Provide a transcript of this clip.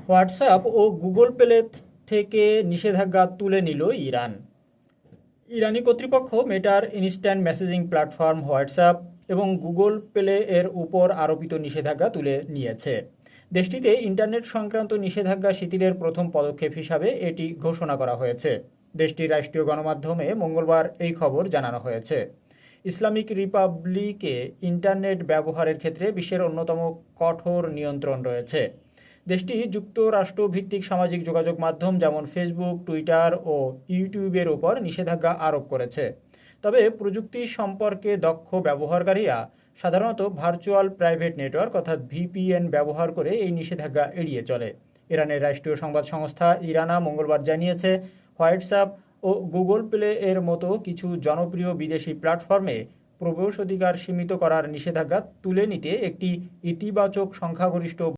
WhatsApp ও Google play থেকে নিষেধাজ্ঞা তুলে নিল ইরান। ইরানি কর্তৃপক্ষ মেটার ইনস্ট্যান্ট মেসেজিং প্ল্যাটফর্ম হোয়াটসঅ্যাপ এবং গুগল প্লে এর উপর আরোপিত নিষেধাজ্ঞা তুলে নিয়েছে। দেশটিতে ইন্টারনেট সংক্রান্ত নিষেধাজ্ঞা শিথিলের প্রথম পদক্ষেপ হিসাবে এটি ঘোষণা করা হয়েছে। দেশটির রাষ্ট্রীয় গণমাধ্যমে মঙ্গলবার এই খবর জানানো হয়েছে। ইসলামিক রিপাবলিকে ইন্টারনেট ব্যবহারের ক্ষেত্রে বিশ্বের অন্যতম কঠোর নিয়ন্ত্রণ রয়েছে। দেশটি যুক্তরাষ্ট্র ভিত্তিক সামাজিক যোগাযোগ মাধ্যম যেমন ফেসবুক, টুইটার ও ইউটিউবের ওপর নিষেধাজ্ঞা আরোপ করেছে। তবে প্রযুক্তি সম্পর্কে দক্ষ ব্যবহারকারীরা সাধারণত ভার্চুয়াল প্রাইভেট নেটওয়ার্ক অর্থাৎ ভিপিএন ব্যবহার করে এই নিষেধাজ্ঞা এড়িয়ে চলে। ইরানের রাষ্ট্রীয় সংবাদ সংস্থা ইরানা মঙ্গলবার জানিয়েছে, হোয়াটসঅ্যাপ ও গুগল প্লে এর মতো কিছু জনপ্রিয় বিদেশি প্ল্যাটফর্মে প্রবেশাধিকার সীমিত করার নিষেধাজ্ঞা তুলে নিতে একটি ইতিবাচক সংখ্যাগরিষ্ঠ